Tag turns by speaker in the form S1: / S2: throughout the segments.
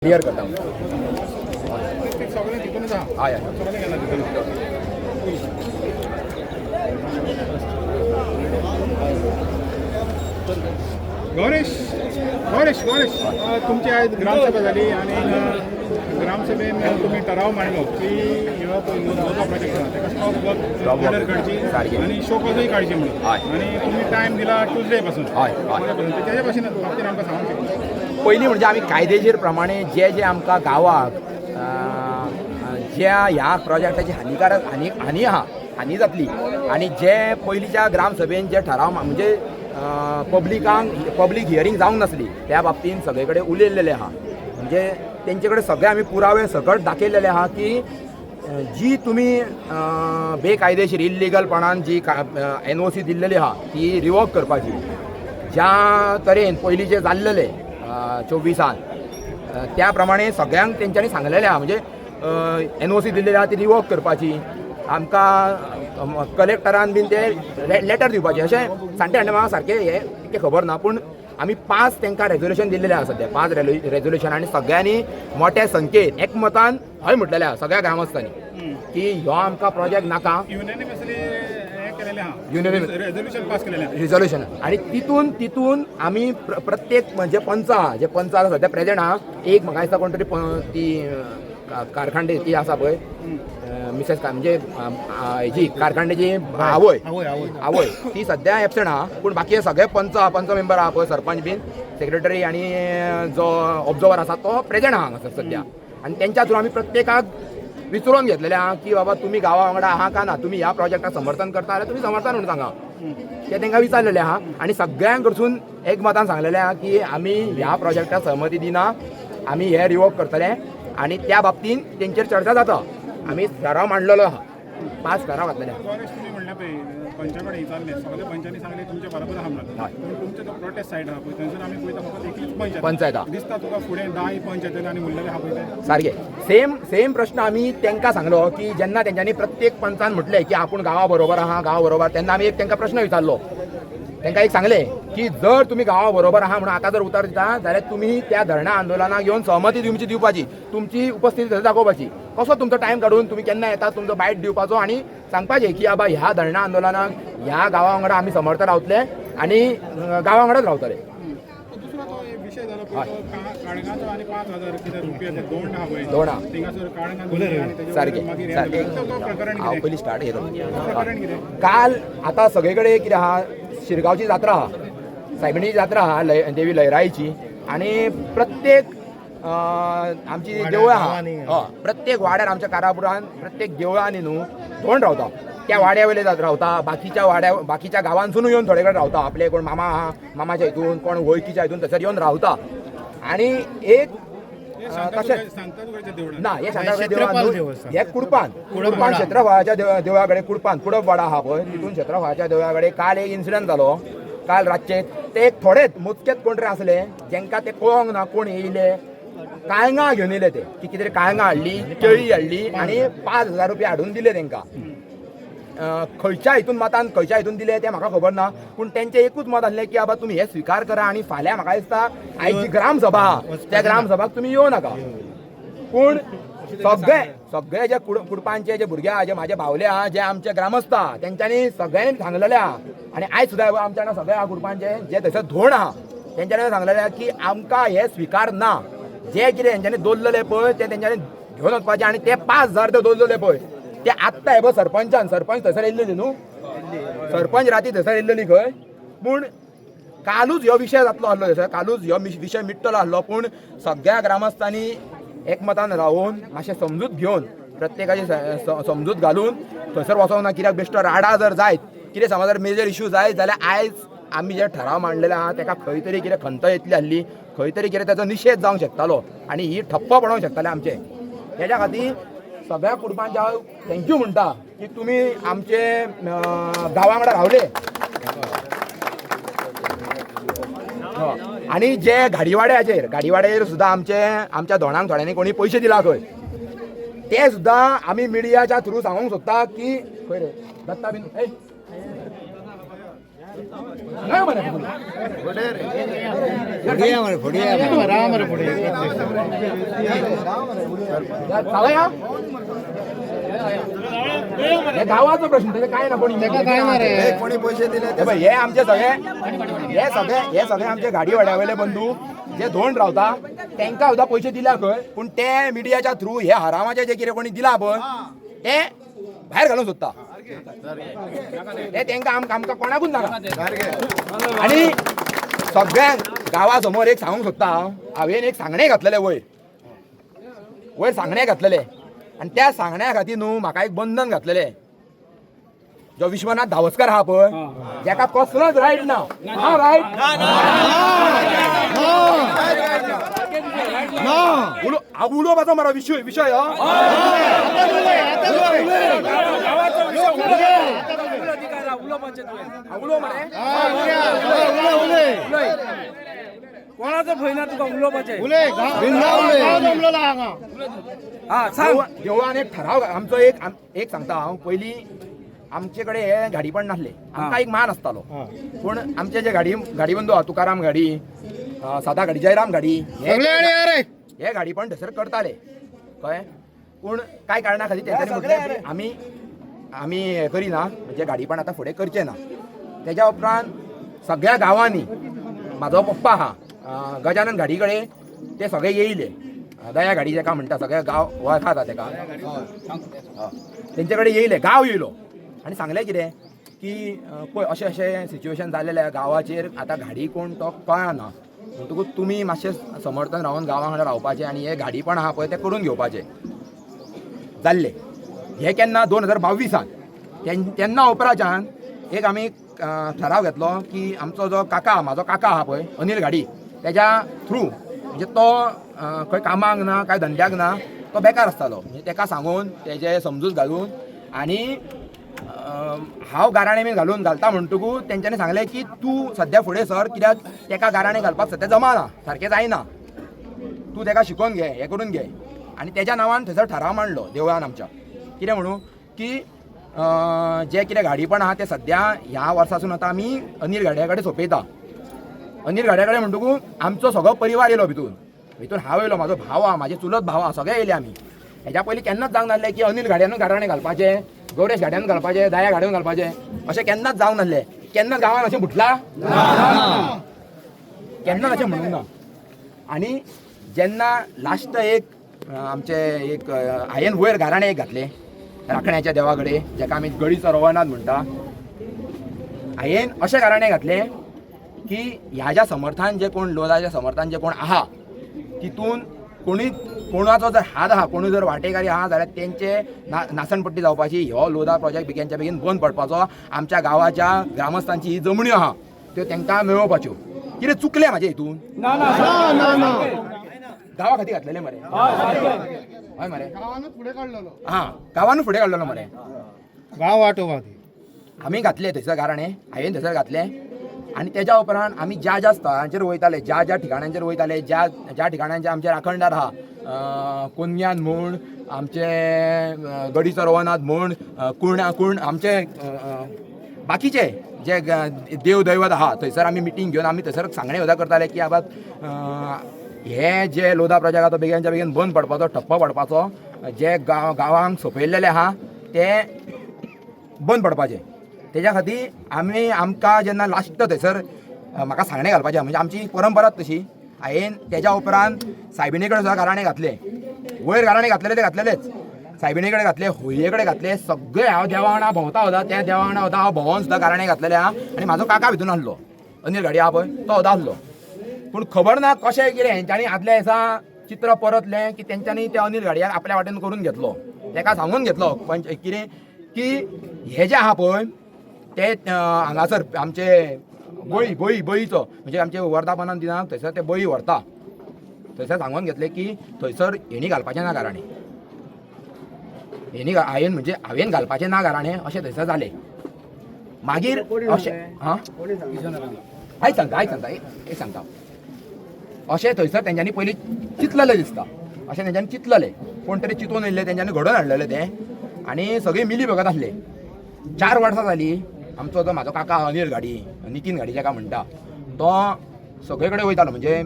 S1: Clear करता हय
S2: गौरेश गौरेश गौरेश तुमची आज ग्रामसभा झाली आणि ग्रामसभेन तुम्ही ठराव मांडलो की ह्यो प्रोजेक्ट काडची आणि शोकजूय काडची म्हणून आणि तुम्ही टायम दिला ट्यूजडे पासून त्याच्या पासून बाबतीत आमकां सांगूंक शकता.
S1: पयलीं म्हणजे आमी कायदेशीर प्रमाणे जे जे आमकां गांवाक ज्या ह्या प्रोजेक्टाची हानी हानी जातली आणि जे पयलींच्या ग्रामसभेन जे ठराव म्हणजे पब्लीक हियरींग जावंक नासली त्या बाबतींत सगळे कडेन उलयल्लेले आहा. म्हणजे तेंचे कडेन सगळे आमी पुरावे सकट दाखयलेले आहा की जी तुमी बेकायदेशीर इल्लिगलपणान जी NOC दिल्लेली आहा ती रिवोक करपाची. ज्या तरेन पयलीं जे जाल्लेले 24 त्या प्रमाणे सगळ्यांक तेंच्यांनी सांगलेलें आहा. म्हणजे NOC दिल्लेली आहा ती रिवोक करपाची. आमकां कलेक्टरान बीन ते लेटर दिवपाचें अशें सांगते म्हाका सारकें हें खबर ना पूण आमी 5 तांकां रेजोल्युशन दिल्लेलें आहा सद्या 5 रेजोल्युशन आनी सगळ्यांनी मोठ्या संख्येन एकमतान हय म्हटलेलें आहा सगळ्या ग्रामस्थांनी की ह्यो आमकां प्रोजेक्ट नाका. रिझोल्युशन आणि तितून आमी प्रत्येक म्हणजे पंच आहा जे पंच आसा सद्या प्रेजेंट आहा. एक म्हाका दिसता कोण तरी ती कारखांडे ती आसा पळय मिसेस म्हणजे हेजी कारखांडेची आवय ती सद्या एबसेंट आहा. पूण बाकी सगळे पंच मेंबर आहा पळय सरपंच बीन सेक्रेटरी आणि जो ऑब्जर्वर आसा तो प्रेजेंट आहा हांगासर सद्या. आणि तेंच्या थ्रू आमी प्रत्येकाक विचारून घेतलेले आहा की बाबा तुम्ही गांवा वांगडा आहा का ना, तुम्ही ह्या प्रोजेक्टाक समर्थन करता जाल्यार तुम्ही समर्थन म्हणून सांगा. ते तांकां विचारलेले आहा आणि सगळ्यां कडसून एकमतान सांगलेलें आहा की आमी ह्या प्रोजेक्टाक सहमती दिना, आमी हे रिवोक करतले आणि त्या बाबतीन तेंचेर चर्चा जाता. आमी ठराव मांडलेलो आहा 5 ठराव घातलेले आहा.
S2: पंचाकडे विचारले सगळे पंचांनी सांगले तुमच्या बरोबर आहा म्हणून पण तुमचे तो प्रोटेस्ट सायड आहा पळय थंयसून आमी पळयता फकत एकच पंचायत दिसता तुका फुडें 10 पंचायती आनी उरलेले आहा पळय
S1: सारखे सेम प्रश्न आमी तांकां सांगलो की जेन्ना तेंच्यांनी प्रत्येक पंचान म्हटलें की आपूण गांवा बरोबर आहा गांवा बरोबर तेन्ना आमी एक तांकां प्रश्न विचारलो. तांकां एक सांगलें की जर तुमी गांवा बरोबर आहा म्हणून आतां जर उतर दिता जाल्यार तुमी त्या धरण्या आंदोलनाक येवन सहमती दिवपाची, तुमची उपस्थिती थंय दाखोवपाची. कसो तुमचो टायम काडून तुमी केन्ना येता तुमचो बायट दिवपाचो आणि सांगपाचें की बाबा ह्या धरण्या आंदोलनाक ह्या गांवा वांगडा आमी समर्थ रावतले आणि गांवा वांगडाच रावतले.
S2: दुसरो तो विशय जालो काळगांचो आनी 5000 कितें रुपया ते दोंड आहा पळय
S1: दोंड आहा
S2: थिंगासर काळगां
S1: सारकें हांव पयलीं स्टार्ट केलो. काल आतां सगळे कडेन कितें आहा शिरगांवची जात्रा आहा, सायबिणीची जात्रा आहा देवी लयराईची आणि प्रत्येक आमची देवळां आहा प्रत्येक वाड्यार आमच्या कारापुरान प्रत्येक देवळांनी न्हू धोंड रावता. त्या वाड्या वयले रावता, बाकीच्या गांवांसून येवन थोडे कडेन रावता. आपले कोण मामा आहा मामाच्या हितून कोण वळखीच्या हितून थंयसर येवन रावता. आणि एक तशेंच ना हे शांतादुर्गाच्या देवळान हे कुडपान क्षेत्रफळाच्या देवळा कडेन कुडपान कुडप वाडा आहा पळय तितून क्षेत्रफळाच्या देवळा कडेन काल एक इन्सिडंट जालो. काल रातचे ते एक थोडेच मोजकेच कोण तरी आसले जेंकां ते कळोंक ना कोण येयले काळंगां घेवन येयले ते की कितें काळंगां हाडली केळी हाडली आणि 5000 रुपया हाडून दिले तांकां. खंयच्या हितून मतान खंयच्या हितून दिले ते म्हाका खबर ना पूण तेंचें एकूच मत आसलें की बाबा तुमी हे स्विकार करा आणि फाल्यां म्हाका दिसता आयज जी ग्रामसभा आहा त्या ग्रामसभाक तुमी येवं नाका. पूण सगळे जे कुडपांचे जे भुरगे आहा जे म्हाजे भावले आहा जे आमचे ग्रामस्थ आहा तेंच्यांनी सगळ्यांनी सांगलेलें आहा. आणि आयज सुद्दां आमच्या वांगडा सगळे आहा कुडपांचे जे थंयसर धोंड आहा तेंच्यांनी सांगलेलें आहा की आमकां हे स्विकार ना. जे कितें तेंच्यांनी दवरलेले पळय ते तेंच्यांनी घेवन वचपाचें आणि ते 5000 ते दवरलेले पळय ते आत्ता हे सरपंच थंयसर येयल्लेली न्हू सरपंच राती थंयसर येयल्लेली खंय. पूण कालूच ह्यो विशय जातलो आसलो थंयसर कालूच ह्यो विशय मिटतलो आसलो पूण सगळ्या ग्रामस्थांनी एकमतान रावून मातशें समजूत घेवन प्रत्येकाची समजूत घालून थंयसर वचोंक ना. कित्याक बेश्टो राडा जर जायत कितें समज जर मेजर इश्यू जायत जाल्यार आयज आमी जे ठराव मांडलेले आहा ताका खंय तरी कितें खंत येतली आहली खंय तरी कितें ताचो निशेध जावंक शकतालो आणि ही ठप्प पडोवंक शकताले आमचे. तेज्या खातीर सगळ्या कुटुंबांच्या हांव थँक्यू म्हणटा की तुमी आमचे गांवा वांगडा रावले. आणि जे गाडीवाड्याचेर सुद्दां आमच्या धोंडांक थोड्यांनी कोणी पयशे दिला खंय ते सुद्दां आमी मिडियाच्या थ्रू सांगूंक सोदता की खंय रे दत्ता बीन नाही म्हणे चालया हे गावाचा प्रश्न त्याचे काय ना कोणी पैसे दिले हे आमचे हे सगळे आमचे गाडी वाड्यावयले बंधू जे धोंड रावता त्यांना सुद्धा पैसे दिला खंय पण ते मिडियाच्या थ्रू हे हरामाचे जे कितें कोणी दिला पण ते भायर घालून सोदता ते त्यांना आमकां कोणाकूच नाका आणि सगळ्या गावा समोर एक सांगूंक सोदता हांवें एक सांगणे घातलेले वयर सांगणे घातलेले आणि त्या सांगण्या खातीर न्हू म्हाका एक बंधन घातलेले जो विश्वनाथ धावस्कर हा पळय जाका कसलोच रायट ना हा रायट उलोवपाचो मरो विषय
S3: कोणाचं भय ना तुका उलोवपाचें
S1: देवळान एक ठराव आमचो एक सांगता हांव पयलीं आमचे कडेन हे गाडी पण नासले आमकां एक मान आसतालो पूण आमचे जे गाडी बंधू आहा तुकाराम गाडी सादा गाडी जयराम गाडी हे गाडी पण थंयसर करताले कळ्ळें पूण कांय कारणां खातीर तेंच्यांनी म्हटलें की आमी हें करिना म्हणजे गाडी पण आतां फुडें करचें ना तेज्या उपरांत सगळ्या गांवांनी म्हाजो पप्पा आहा गजानन गाडी कडेन ते सगळे येयले दया गाडी जाका म्हणटा सगळे गांव वळखाता तेका तेंचे कडेन येयले गांव येयलो आनी सांगलें कितें की पळय अशें सिच्युएशन जाल्लें गांवाचेर आतां गाडी कोण तो कळना म्हणटकूच तुमी मातशें समर्थन रावन गांवां कडेन रावपाचें आनी हे गाडी पण आहा पळय तें करून घेवपाचें जाल्लें हें केन्ना 2022 तेन्ना उपरांतच्यान एक आमी ठराव घेतलो की आमचो जो म्हाजो काका आहा पळय अनिल गाडी तेज्या थ्रू म्हणजे तो खंय कामाक ना काय धंद्याक ना तो बेकार आसतालो म्हणजे तेका सांगून तेजे समजूत घालून आनी हांव गाराणें बी घालता म्हणटकूच तेंच्यांनी सांगलें की तूं सद्या फुडें सर कित्याक तेका गाराणें घालपाक सद्या जमाना सारकें जायना तूं तेका शिकोवन घे हें करून घे आनी तेज्या नांवान थंयसर ठराव मांडलो देवळान आमच्या कितें म्हणून की जे कितें गाडीपण आहा ते सद्या ह्या वर्सासून आतां आमी अनिल गाड्या कडेन सोंपयता अनिल गाड्या कडेन म्हणटकूच आमचो सगळो परिवार येयलो भितून हांव येयलो म्हाजो भाव आहा म्हाजे चुलत भाव आहा सगळे येयले आमी हेज्या पयलीं केन्नाच जावंक नासलें की अनिल गाड्यान गाराणें घालपाचें गौरेश गाड्यान घालपाचें दया गाड्यान घालपाचें अशें केन्नाच जावंक नासलें केन्ना गांवांत अशें म्हटलां केन्नाच अशें म्हणूंक ना आनी जेन्ना लास्ट एक आमचे एक हांवें वयर गाराणें एक घातलें राखण्याच्या देवा कडेन जाका आमी गडी चरवनाथ म्हणटा हांवें अशें गाराणें घातलें की ह्या ज्या समर्थान जे कोण लोदाच्या समर्थान जे कोण आहा तितून कोणाचो जर हात आहा कोणूय जर वांटेकारी आहा जाल्यार तेंचे नासणपट्टी जावपाची हो लोदा प्रोजेक्ट बेगीनच्या बेगीन बंद पडपाचो आमच्या गांवाच्या ग्रामस्थांची ही जमण्यो आहा त्यो तांकां मेळोवपाच्यो कितें चुकलें म्हाजे हितून गांवा खातीर घातलेलें मरे हय मरे गांवानूच फुडें काडलेलो मरे
S3: गांव वाटोवपाक
S1: आमी घातले थंयसर गाराणें हांवें थंयसर घातलें आनी तेज्या उपरांत आमी ज्या स्थळांचेर वयताले ज्या ठिकाणांचेर वयताले ज्या ठिकाणांचे आमचे राखणदार आहा कोन्यान म्हूण आमचे गडी चरवनाथ म्हूण कुर्ण आमचे बाकीचे जे देव दैवत आहा थंयसर आमी मिटींग घेवन आमी थंयसर सांगणे सुद्दां करताले की आबाद हे जे लोदा प्रोजेक्ट आहा तो बेगीनच्या बेगीन बंद पडपाचो ठप्प पडपाचो जे गांवांक सोंपयल्लेले आहा ते बंद पडपाचे तेज्या खातीर आमकां जेन्ना लास्ट थंयसर म्हाका सांगणे घालपाचें म्हणजे आमची परंपराच तशी हांवें तेज्या उपरांत सायबिणी कडेन सुद्दां गाराणें घातलें वयर गाराणें घातलेले ते घातलेलेच सायबिणी कडेन घातले होळये कडेन घातले सगळे हांव देवा वांगडा भोंवता सुद्दां त्या देवा वांगडा सुद्दां हांव भोंवोन सुद्दां गाराणें घातलेलें आहा आनी म्हाजो काका भितून आसलो अनिल गाडी आहा पळय तो सुद्दां आसलो पूण खबर ना कशें कितें हेंच्यांनी आदल्या दिसा चित्र परतलें की तेंच्यांनी त्या अनिल गाडयाक आपल्या वाटेन करून घेतलो तेका सांगून घेतलो कितें की हे जे आहा पळय ते हांगासर आमचे बळीचो म्हणजे आमचे वर्धापनान दिनाक थंयसर ते बळी व्हरता थंयसर सांगून घेतले की थंयसर हेणी घालपाचें ना गाराणें हांवें घालपाचें ना गाराणें अशें थंयसर जालें मागीर अशें एक सांगता अशें थंयसर तेंच्यांनी पयलीं चिंतलेलें दिसता अशें तेंच्यांनी चिंतलेलें कोण तरी चिंतून येयल्लें तेंच्यांनी घडोवन हाडलेलें तें आनी सगळीं मिली बघत आसले 4 वर्सां जालीं आमचो जो म्हाजो काका अनिल गाडी नितीन गाडी जाका म्हणटा तो सगळे कडेन वयतालो म्हणजे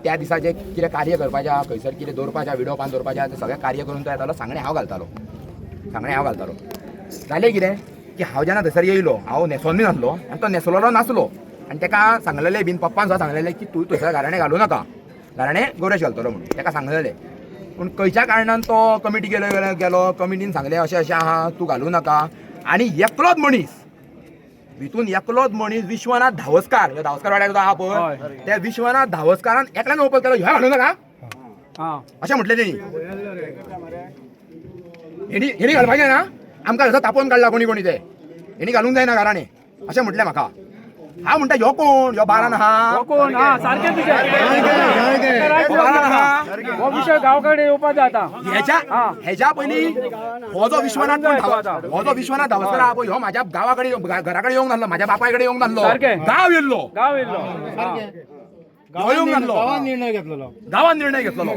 S1: त्या दिसा जे कितें कार्य करपाचें खंयसर कितें दवरपाचें व्हिडिओ पान दवरपाचें तें सगळें कार्य करून तो येतालो सांगणे हांव घालतालो जालें कितें की हांव जेन्ना थंयसर येयलो हांव न्हेसोन बी नासलो आनी तो न्हेसलेलो नासलो आनी ताका सांगलेलें बीन पप्पान सुद्दां सांगलेलें की तूं थंयसर गाराणें घालूं नाका गाराणें गौरेश घालतलो म्हणून ताका सांगलेलें पूण खंयच्या कारणान तो कमिटी गेलो कमिटीन सांगलें अशें अशें आहा तूं घालूं नाका आनी एकलोच मनीस भितून एकलोच मनीस विश्वनाथ धावस्कार ह्यो धावस्कार वाड्यार आहा पळय त्या विश्वनाथ धावस्कारान एकल्यान ओपन केलो ह्यो घालूं नाका अशें म्हटलें तेणी हेणी घालपाचें ना आमकां थंयसर तापोवन काडला कोणी कोणी ते हेणी घालूंक जायना घराणें अशें म्हटलें म्हाका हांव म्हणटा ह्यो कोण ह्यो बारान आहा
S3: कोण हा सारखें हो विषय गांवकडे येवपाचो आतां
S1: हेच्या पयलीं हो जो विश्वनाथ धावस्कर आहा पळय ह्यो म्हाज्या गांवाकडे घराकडे येवंक नासलो म्हाज्या बापाय कडेन येवंक नासलो गांव येयल्लो
S3: गांवान निर्णय घेतलेलो
S1: निर्णय घेतलेलो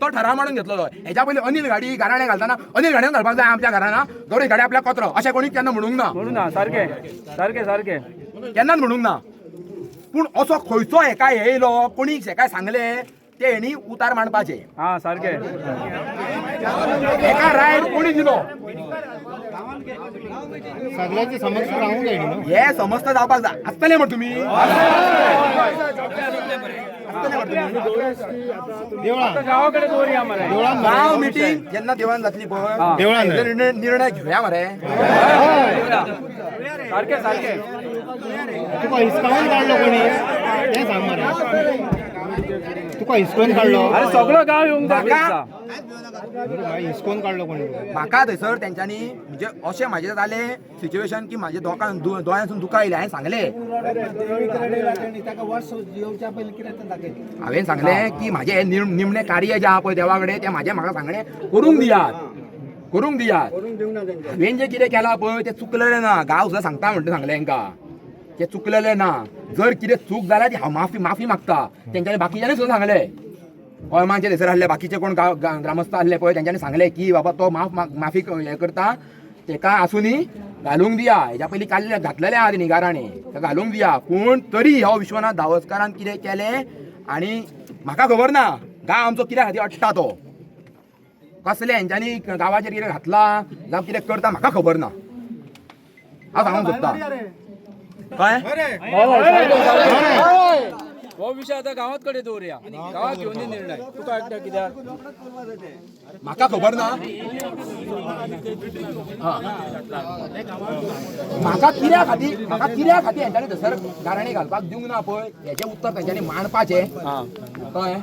S1: तो ठराव मारून घेतलेलो हेच्या पयलीं अनिल गाडी गाराणें घालताना अनिल गाडयेन घालपाक जाय आमच्या घराना गौरी गाडी आपल्या कचरो अशें कोणी केन्ना म्हणूंक ना
S3: सारकें
S1: केन्नाच म्हणूंक ना पूण असो खंयचो हेका येयलो कोणी हेका सांगलें ते हेणी उतार मांडपाचे
S3: सारकें
S1: हेका रायट कोणी दिलो
S3: सगळ्याची समस्या रावूंक जाय न्हू
S1: हे समस्त जावपाक जाय आसतलें म्हण तुमी
S3: गावाकडे दवरया मरे
S1: गांव मिटींग जेन्ना देवळान जातली पळय निर्णय घेवया मरे
S3: सारकें
S4: तुका हिसकावून काढलो कोणी तें सांग मरे तुका हिसकोवन काढलो
S3: अरे सगळं गाव येवंक जाय
S4: हिसकोवन काढलो कोणी
S1: म्हाका थंयसर तेंच्यांनी म्हणजे अशें म्हाजें जालें सिच्युएशन की म्हाजे दोळ्यांसून दुकां आयलें हांवें सांगलें हांवें सांगलें की म्हाजें हें निमणें कार्य जें आहा पळय देवा कडेन तें म्हाका सांगणें करूंक दियात हांवें जें कितें केलां पळय तें चुकलेलें ना गांव सुद्दां सांगता म्हणटा सांगलें हांकां तें चुकलेलें ना जर कितें चूक जाल्यार ती हांव माफी मागता तेंच्यांनी बाकीच्यांनी सुद्दां सांगलें गोंयमानचे थंयसर आहले बाकीचे कोण ग्रामस्थ आहले पळय तेंच्यांनी सांगलें की बाबा तो माफी हें करता तेका आसुनी घालूंक दिया हेच्या पयलीं घातलेलें आहा तेणी गाराणें तेका घालूंक दिया पूण तरी हो विश्वनाथ धावस्कारान कितें केलें आनी म्हाका खबर ना गांव आमचो कित्या खातीर अडटा तो कसले हेंच्यांनी गांवाचेर कितें घातला जावं कितें करता म्हाका खबर ना हांव सांगूंक सोदतां कळ्ळें
S3: हो विषय आता गावात कडे दवरया गावात घेऊन निर्णय तुका वाटतं कित्याक
S1: म्हाका खबर ना म्हाका कित्या खातीर हेंच्यांनी थंयसर गाराणें घालपाक दिवंक ना पळय हेचें उत्तर तेंच्यांनी मांडपाचें कळ्ळें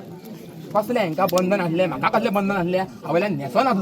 S1: कसलें हेंकां बंधन आसलें म्हाका कसलें बंधन आसलें हांवें न्हेसोन